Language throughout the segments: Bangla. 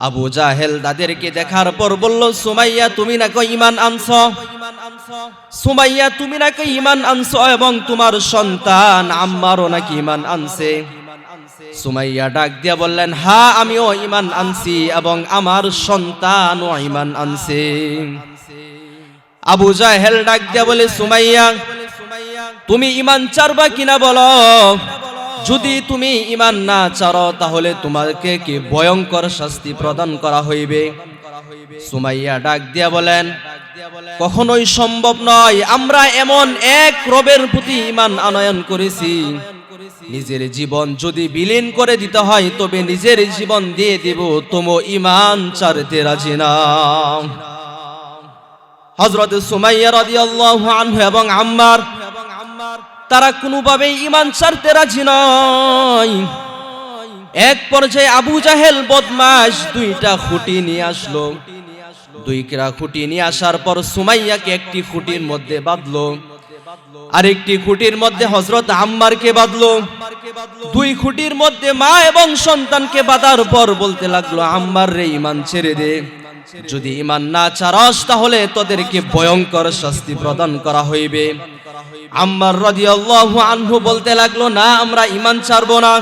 আবু জাহেল তাদেরকে দেখার পর বলল, সুমাইয়া তুমি নাকি ঈমান আনছো, সুমাইয়া তুমি নাকি ঈমান আনছো এবং তোমার সন্তান আম্মারও নাকি ঈমান আনছে। সুমাইয়া ডাক দিয়া বললেন, হ্যাঁ আমিও ঈমান আনছি এবং আমার সন্তানও ঈমান আনছে। আবু জাহেল ডাক দিয়া বলে, সুমাইয়া তুমি ঈমান চারবা কিনা বলো, যদি তুমি ঈমান না চারো তাহলে তোমাকে কি ভয়ঙ্কর শাস্তি প্রদান করা হইবে। সুমাইয়া ডাক দিয়া বলেন, কখনোই সম্ভব নয়, আমরা এমন এক রবের প্রতি ঈমান আনয়ন করেছি, নিজের জীবন যদি বিলীন করে দিতে হয় তবে নিজের জীবন দিয়ে দিব, তোমো ঈমান ছাড়তে রাজি না। হযরত সুমাইয়া রাদিয়াল্লাহু আনহু এবং আম্মার তারা কোনোভাবেই ঈমান ছাড়তে রাজি নয়। এক পর্যায়ে আবু জাহেল বদমাশ দুইটা খুঁটি নিয়ে আসলো। দুইটা খুঁটি নিয়ে আসার পর সুমাইয়াকে একটি খুঁটির মধ্যে বাঁধলো, আরেকটি খুঁটির মধ্যে হযরত আম্মারকে বাঁধলো। দুই খুঁটির মধ্যে মা এবং সন্তানকে বাঁধার পর বলতে লাগলো, আম্মার রে ঈমান ছেড়ে দে, যদি ঈমান না ছাড়স তাহলে তোদেরকে ভয়ঙ্কর শাস্তি প্রদান করা হইবে। আম্মার রাদিয়াল্লাহু আনহু বলতে লাগলো, না আমরা ঈমান ছাড়বো না।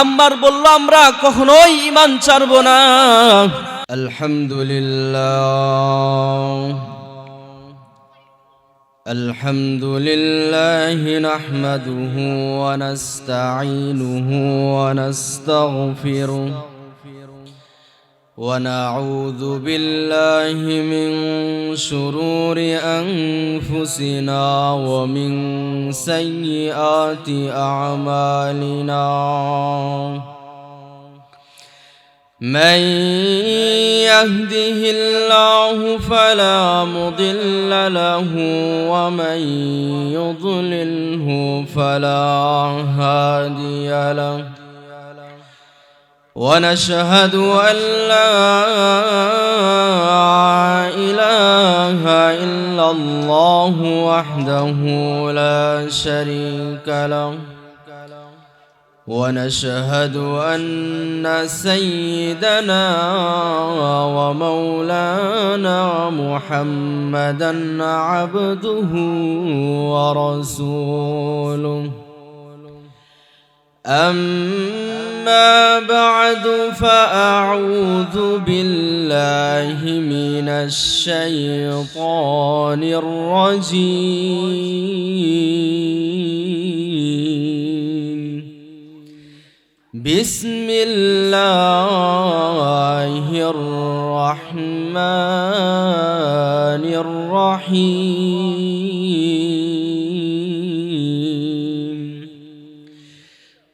আম্মার বলল, আমরা কখনোই ঈমান ছাড়বো না। আলহামদুলিল্লাহ আলহামদুলিল্লাহি নাহমাদুহু ওয়া নাস্তাঈনুহু ওয়া নাস্তাগফিরুহু ونعوذ بالله من شرور أنفسنا ومن سيئات أعمالنا من يهده الله فلا مضل له ومن يضلله فلا هادي له ونشهد أن لا إله إلا الله وحده لا شريك له ونشهد أن سيدنا ومولانا محمدا عبده ورسوله أما بعد فأعوذ بالله من الشيطان الرجيم بسم الله الرحمن الرحيم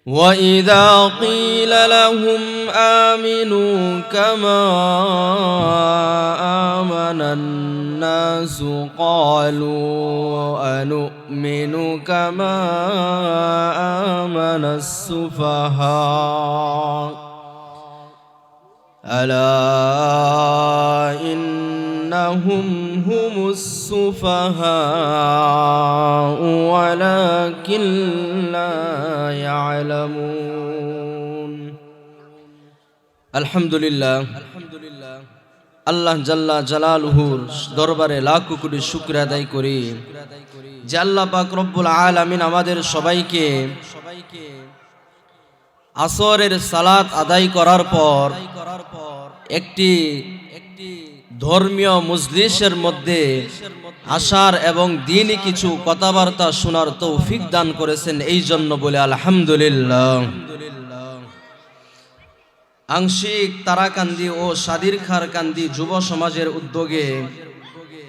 وإذا قيل لهم آمنوا كما آمن الناس قالوا أنؤمن كما آمن السفهاء ألا إنهم هم السفهاء ولكن لا يعلمون الحمد لله আল্লাহ জাল্লা জালালুহুর দরবারে লাখ কোটি শুকর আদায় করি যে আল্লাহ পাক রব্বুল আলামিন আমাদের সবাইকে আসরের সালাত আদায় করার পর একটি ধর্মীয় মজলিসের মধ্যে আসার এবং দ্বীনি কিছু কথাবার্তা শোনার তৌফিক দান করেছেন, এই জন্য বলে আলহামদুলিল্লাহ। আংশিক তারাকান্দি ও সাদিরখারকান্দি যুব সমাজের উদ্যোগে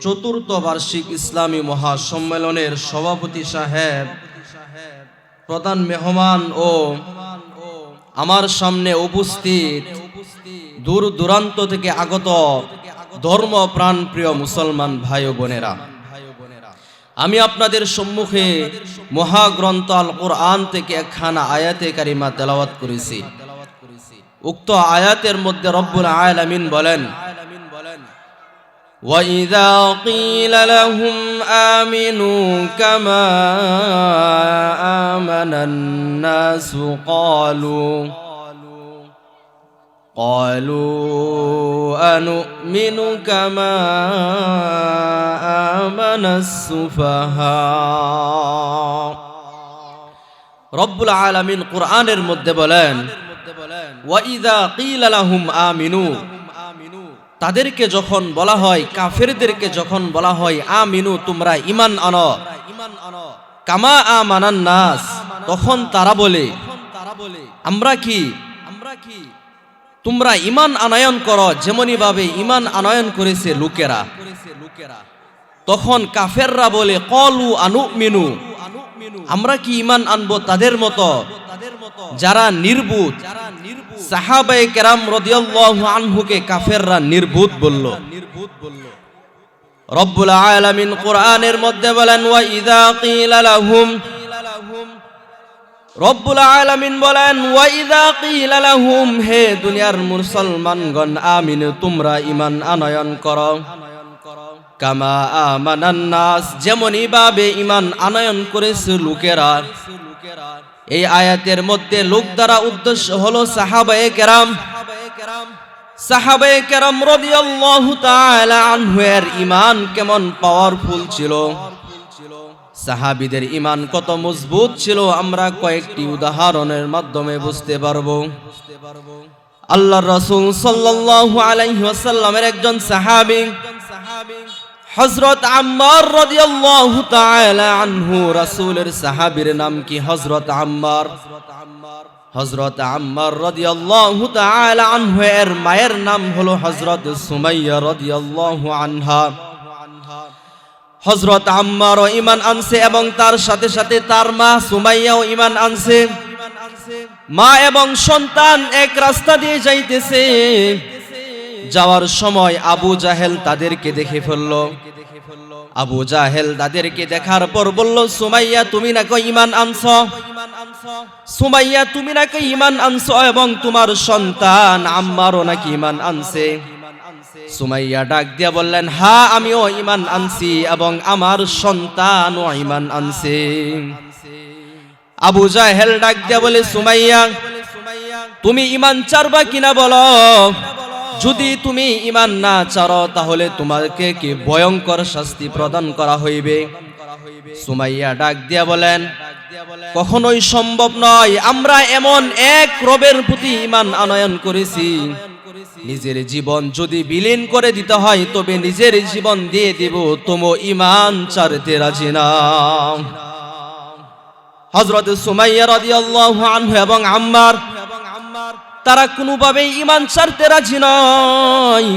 চতুর্থ বার্ষিক ইসলামী মহাসম্মেলনের সভাপতি সাহেব, প্রধান মেহমান ও আমার সামনে উপস্থিত দূর দূরান্ত থেকে আগত ধর্ম প্রাণ প্রিয় মুসলমান ভাই ও বোনেরা, আমি আপনাদের সম্মুখে মহাগ্রন্থ আল কুরআন থেকে একখানা আয়াতে কারিমা তেলাওয়াত করেছি। উক্ত আয়াতের মধ্যে রব্বুল আলামিন বলেন, وَإِذَا قِيلَ لَهُمْ آمِنُوا كَمَا آمَنَ النَّاسُ قالوا أنؤمن كما آمن السفهاء রব্বুল আলামিন কোরআনের মধ্যে বলেন ওয়াইদা কিলা লাহুম আমিনু তাদেরকে যখন বলা হয় কাফেরদেরকে যখন বলা হয় আমিনু তোমরা ঈমান আনো কামা আমানান নাস তখন তারা বলে আমরা কি তোমরা ঈমান আনয়ন করো যেমনি ভাবে ঈমান আনয়ন করেছে লোকেরা তখন কাফেররা বলে ক্বালু আনুমিনু আমরা কি ঈমান আনবো তাদের মতো যারা নির্বুত সাহাবায়ে কেরাম রাদিয়াল্লাহু আনহুকে কাফেররা নির্বুত বলল রব্বুল আলামিন কোরআনের মধ্যে বলেন ওয়া ইযা কিলা লাহুম রব্বুল আলামিন বলেন ওয়া ইযা কিলা লাহুম হে দুনিয়ার মুসলমানগণ আমিনু তোমরা ঈমান আনয়ন করো কামা আমানান নাস যেমনি ভাবে ঈমান আনয়ন করেছে লোকেরা এই আয়াতের মধ্যে লোক দ্বারা উদ্দেশ্য হলো সাহাবায়ে কেরাম রাদিয়াল্লাহু তাআলা আনহুর ঈমান কেমন পাওয়ারফুল ছিল সাহাবীদের ঈমান কত মজবুত ছিল আমরা কয়েকটি উদাহরণের মাধ্যমে বুঝতে পারবো আল্লাহর রাসূল সাল্লাল্লাহু আলাইহি ওয়াসাল্লামের একজন সাহাবী হযরত আম্মার রাদিয়াল্লাহু তাআলা আনহু রাসূলের সাহাবীর নাম কি হযরত আম্মার রাদিয়াল্লাহু তাআলা আনহু এর মায়ের নাম হলো হযরত সুমাইয়া রাদিয়াল্লাহু আনহা হযরত আম্মারও ঈমান আনছে এবং তার সাথে সাথে তার মা সুমাইয়াও ঈমান আনছে মা এবং সন্তান এক রাস্তা দিয়ে যাইতেছে যাওয়ার সময় আবু জাহেল তাদেরকে দেখে ফেলল আবু জাহেল তাদেরকে দেখার পর বলল সুমাইয়া তুমি নাকি ঈমান আনছো সুমাইয়া তুমি নাকি ঈমান আনছো এবং তোমার সন্তান আম্মারও নাকি ঈমান আনছে সুমাইয়া ডাক দিয়া বললেন হ্যাঁ আমিও ঈমান আনছি এবং আমার সন্তানও ঈমান আনছে আবু জাহেল ডাক দিয়া বলে সুমাইয়া তুমি ঈমান ছাড়বা কিনা বলো যদি তুমি ঈমান না ছাড়ো তাহলে তোমাকে কি ভয়ঙ্কর শাস্তি প্রদান করা হইবে সুমাইয়া ডাক দিয়া বলেন কখনোই সম্ভব নয় আমরা এমন এক রবের প্রতি ঈমান আনয়ন করেছি নিজের জীবন যদি বিলীন করে দিতে হয় তবে নিজের জীবন দিয়ে দিব তোমো ঈমান ছাড়তে রাজি না হযরত সুমাইয়া রাদিয়াল্লাহু আনহু এবং আম্মার তারা কোনোভাবেই ঈমান ছাড়তে রাজি নয়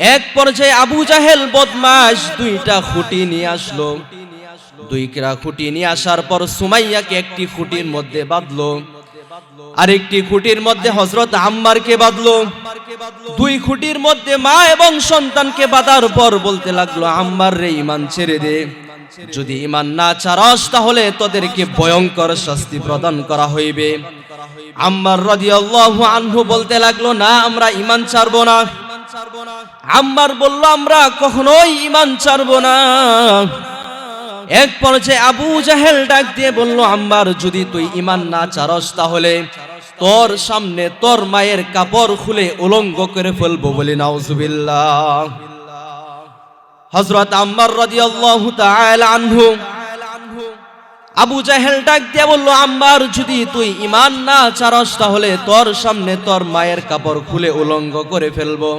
এক পর্যায়ে আবু জাহেল বদমাশ দুইটা খুঁটি নিয়ে আসলো দুইটা খুঁটি নিয়ে আসার পর সুমাইয়াকে একটি খুঁটির মধ্যে বাঁধলো আরেকটি খুঁটির মধ্যে হযরত আম্মারকে বাঁধলো দুই খুঁটির মধ্যে মা এবং সন্তানকে বাঁধার পর বলতে লাগলো আম্মার রে ঈমান ছেড়ে দে যদি ঈমান না ছাড়স তাহলে তোদেরকে ভয়ঙ্কর শাস্তি প্রদান করা হইবে আম্মার রাদিয়াল্লাহু আনহু বলতে লাগলো না আমরা ঈমান ছাড়বো না আম্মার বলল আমরা কখনোই ঈমান ছাড়বো না এক পর্যায়ে আবু জাহেল ডাক দিয়ে বলল আম্মার যদি তুই ঈমান না ছাড়স তাহলে তোর সামনে তোর মায়ের কাপড় খুলে উলঙ্গ করে ফেলবো বলে নাউজুবিল্লাহ হযরত আম্মার রাদিয়াল্লাহু তাআলা আনহু আবু জাহেল ডাক দিয়ে বলল আম্মার যদি তুই ঈমান না ছাড়স তাহলে তোর সামনে তোর মায়ের কাপড় খুলে উলঙ্গ করে ফেলবো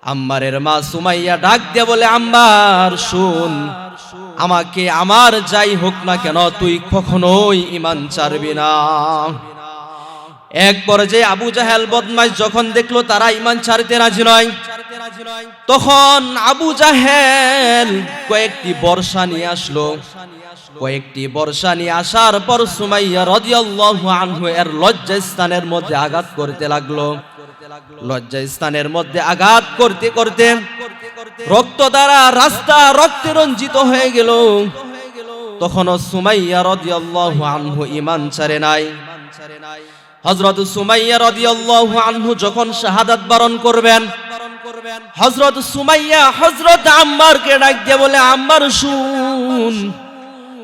আম্মারের মা সুমাইয়া ডাক দিয়ে বলে আম্মার শুন আমাকে আমার যাই হোক না কেন তুই কখনোই ঈমান ছাড়বি না এক পর্যায়ে আবু জাহেল বদমাশ যখন দেখলো তারা ঈমান ছাড়তে রাজি নয় তখন আবু জাহেল কয়েকটি বর্ষা নিয়ে আসলো কয়েকটি বর্ষা নিয়ে আসার পর সুমাইয়া রাদিয়াল্লাহু আনহু এর লজ্জাস্থানের মধ্যে আঘাত করতে লাগলো লজ্জাস্থানের মধ্যে আঘাত করতে করতে রক্ত দ্বারা রাস্তা রক্তে রঞ্জিত হয়ে গেল তখন সুমাইয়া রাদিয়াল্লাহু আনহু ঈমান ছাড়ে নাই হযরত সুমাইয়া রাদিয়াল্লাহু আনহু যখন শাহাদাত বরণ করবেন হযরত সুমাইয়া হযরত আম্মারকে ডাক দিয়ে বলে আম্মার শুন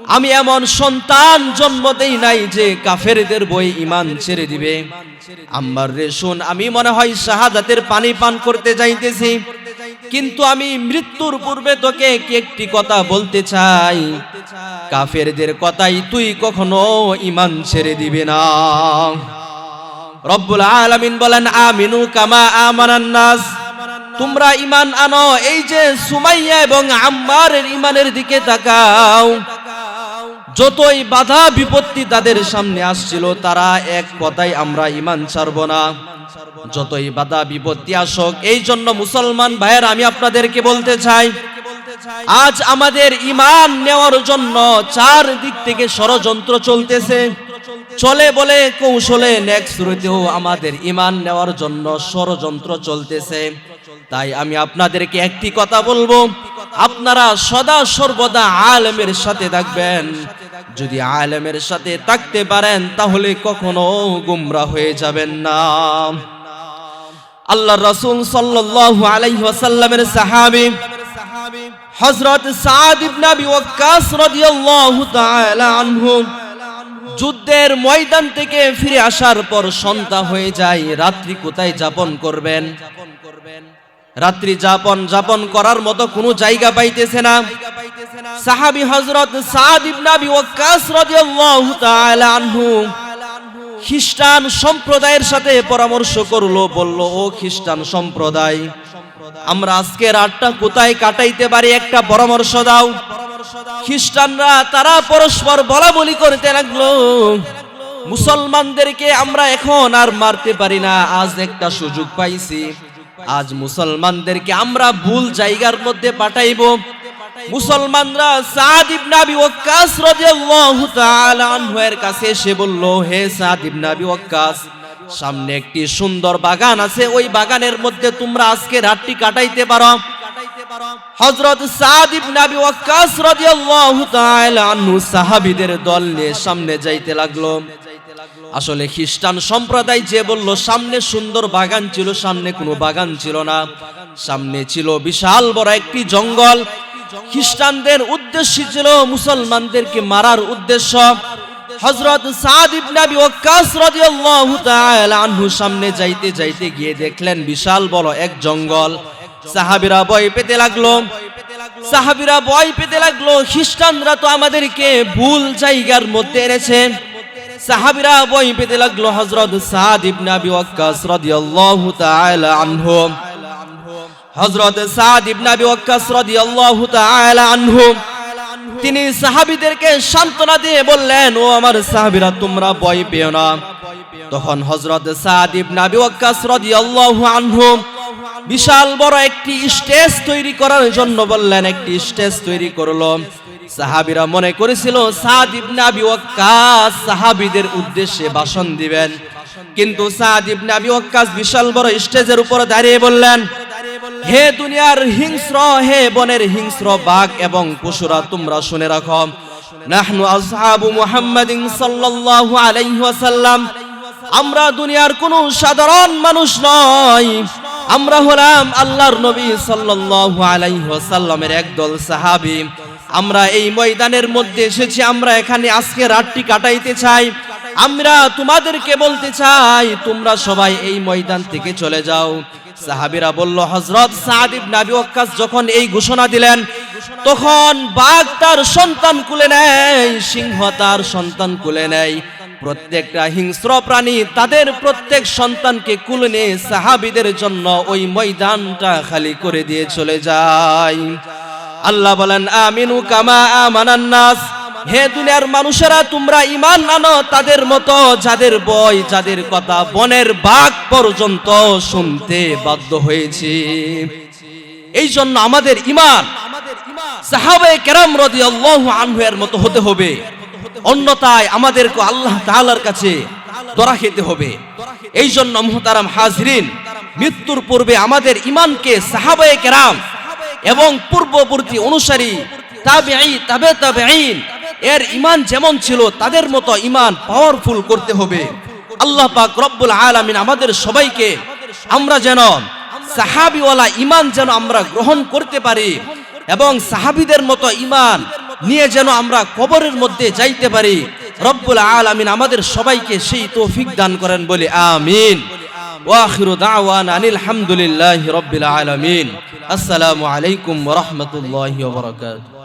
আমি এমন সন্তান জন্ম দেই নাই যে কাফেরদের বই ঈমান ছেড়ে দিবে। আম্মার রে শোন, আমি মনে হয় শাহাদাতের পানি পান করতে যাইতেছি, কিন্তু আমি মৃত্যুর পূর্বে তোকে কি একটি কথা বলতে চাই, কাফেরদের কথাই তুই কখনো ঈমান ছেড়ে দিবে না। রব্বুল আলামিন বলেন, আমিনু কামা আমানান নাস, তোমরা ঈমান আনো। এই যে সুমাইয়া এবং আম্মারের ঈমানের দিকে তাকাও, যতই বাধা বিপত্তি তাদের সামনে আসছিল, তারা এক কথাই আমরা ঈমান ছাড়ব না, যতই বাধা বিপত্তি আসুক। এই জন্য মুসলমান ভাইয়ের আমি আপনাদেরকে বলতে চাই, আজ আমাদের ঈমান নেওয়ার জন্য চার দিক থেকে ষড়যন্ত্র চলতেছে। চলে বলে কৌশলে নেক্সট শুরুতেও আমাদের ঈমান নেওয়ার জন্য ষড়যন্ত্র চলতেছে। তাই আমি আপনাদেরকে একটি কথা বলবো, আপনারা সদা সর্বদা আলেমের সাথে থাকবেন। যদি আলেমের সাথে থাকতে পারেন তাহলে কখনো গুমরা হয়ে যাবেন না। আল্লাহর রাসূল সাল্লাল্লাহু আলাইহি ওয়াসাল্লামের সাহাবী হযরত সাদ ইবনে আবি ওয়াক্কাস রাদিয়াল্লাহু তাআলা আনহু যুদ্ধের ময়দান থেকে ফিরে আসার পর সন্ধ্যা হয়ে যায়। রাত্রি কোথায় যাপন করবেন? রাত্রি যাপন করার মতো কোনো জায়গা পাইতেছে না। সাহাবী হযরত সাদ ইবনে আবি ওয়াক্কাস রাদিয়াল্লাহু তাআলা আনহু খ্রিস্টান সম্প্রদায়ের সাথে পরামর্শ করলো, বলল, ও খ্রিস্টান সম্প্রদায়, আমরা আজকে রাতটা কোথায় কাটাইতে পারি, একটা পরামর্শ দাও। খ্রিস্টানরা তারা পরস্পর বলাবলি করতে লাগলো, মুসলমানদেরকে আমরা এখন আর মারতে পারি না, আজ একটা সুযোগ পাইছি, আজ মুসলমানদেরকে আমরা ভুল জায়গার মধ্যে পাঠাইবো। মুসলমানরা সাদ ইবনে আবি ওয়াক্কাস রাদিয়াল্লাহু তাআলা আনহু এর কাছে এসে বলল, হে সাদ ইবনে আবি ওয়াক্কাস, সামনে একটি সুন্দর বাগান আছে, ওই বাগানের মধ্যে তোমরা আজকে রাতটি কাটাইতে পারো। হযরত সাদ ইবনে আবি ওয়াক্কাস রাদিয়াল্লাহু তাআলা আনহু সাহাবীদের দল নিয়ে সামনে যাইতে লাগলো। আসলে খ্রিস্টান সম্প্রদায় যে বলল সামনে সুন্দর বাগান ছিল, সামনে কোনো বাগান ছিল না, সামনে ছিল বিশাল বড় একটি জঙ্গল। খ্রিস্টানদের উদ্দেশ্য ছিল মুসলমানদেরকে মারার উদ্দেশ্য। হযরত সাদ ইবনে আবি ওয়াক্কাস রাদিয়াল্লাহু তাআলা আনহু সামনে যাইতে যাইতে গিয়ে দেখলেন বিশাল বড় এক জঙ্গল। সাহাবীরা ভয় পেতে লাগলো, খ্রিস্টানরা তো আমাদেরকে ভুল জায়গার মধ্যে এনেছে। সাহাবীরা ভয় পেতে লাগলো। হযরত সাদ ইবনে আবি ওয়াক্কাস রাদিয়াল্লাহু তাআলা আনহু হযরত সাদ ইবনে আবি ওয়াক্কাস রাদিয়াল্লাহু তাআলা আনহু তিনি সাহাবীদেরকে সান্ত্বনা দিয়ে বললেন, ও আমার সাহাবীরা, তোমরা ভয় পেও না। তখন হযরত সাদ ইবনে আবি ওয়াক্কাস রাদিয়াল্লাহু আনহু বিশাল বড় একটি স্টেজ তৈরি করার জন্য বললেন, একটি স্টেজ তৈরি করলো। সাহাবীরা মনে করেছিল সাদ ইবনে আবি ওয়াক্কাস সাহাবীদের উদ্দেশ্যে ভাষণ দিবেন, কিন্তু সাদ ইবনে আবি ওয়াক্কাস বিশাল বড় স্টেজের উপর দাঁড়িয়ে বললেন, হে দুনিয়ার হিংস্র, হে বনের হিংস্র বাঘ এবং পশুরা, তোমরা শুনে রাখো, নাহনু আসহাবু মুহাম্মাদিন সাল্লাল্লাহু আলাইহি ওয়াসাল্লাম, আমরা দুনিয়ার কোনো সাধারণ মানুষ নয়, আমরা হলাম আল্লাহর নবী সাল্লাল্লাহু আলাইহি ওয়াসাল্লামের একদল সাহাবী। আমরা এই ময়দানের মধ্যে এসেছি, আমরা এখানে আজকে রাতটি কাটাইতে চাই। আমরা তোমাদেরকে বলতে চাই, তোমরা সবাই এই ময়দান থেকে চলে যাও। সাহাবীরা বলল, হযরত সাদ ইবনে আবি ওয়াক্কাস যখন এই ঘোষণা দিলেন, তখন বাঘ তার সন্তান কুলে নেয়, সিংহ তার সন্তান কুলে নেয়, প্রত্যেকটা হিংস্র প্রাণী তাদের প্রত্যেক সন্তানকে কুলে নিয়ে সাহাবীদের জন্য ওই ময়দানটা খালি করে দিয়ে চলে যায়। আল্লাহ বলেন, আমিনু কামা আমানান নাস, হে দুনিয়ার মানুষেরা, তোমরা ঈমান আনো তাদের মতো, যাদের বয়, যাদের কথা বনের বাঘ পর্যন্ত শুনতে বাধ্য হয়েছে। এই জন্য আমাদের ঈমান সাহাবায়ে কেরাম রাদিয়াল্লাহু আনহু এর মতো হতে হবে, অন্যথায় আমাদেরকে আল্লাহ তাআলার কাছে ধরা খেতে হবে। এই জন্য মুহতারাম হাজরিন, মৃত্যুর পূর্বে আমাদের ঈমানকে সাহাবায়ে কেরাম এবং পূর্ববর্তী অনুসারী তাবেঈ, তাবে তাবেঈন এর ঈমান যেমন ছিল তাদের মতো ঈমান পাওয়ারফুল করতে হবে। আল্লাহ পাক রব্বুল আলামিন আমাদের সবাইকে আমরা যেন সাহাবীওয়ালা ঈমান যেন আমরা গ্রহণ করতে পারি এবং সাহাবীদের মতো ঈমান নিয়ে যেন আমরা কবরের মধ্যে যাইতে পারি। রব্বুল আলামিন আমাদের সবাইকে সেই তৌফিক দান করেন বলে আমিন। ওয়া আখিরু দাওয়ানা আনিল হামদুলিল্লাহি রাব্বিল আলামিন। আসসালামু আলাইকুম ওয়া রাহমাতুল্লাহি ওয়া বারাকাতুহু।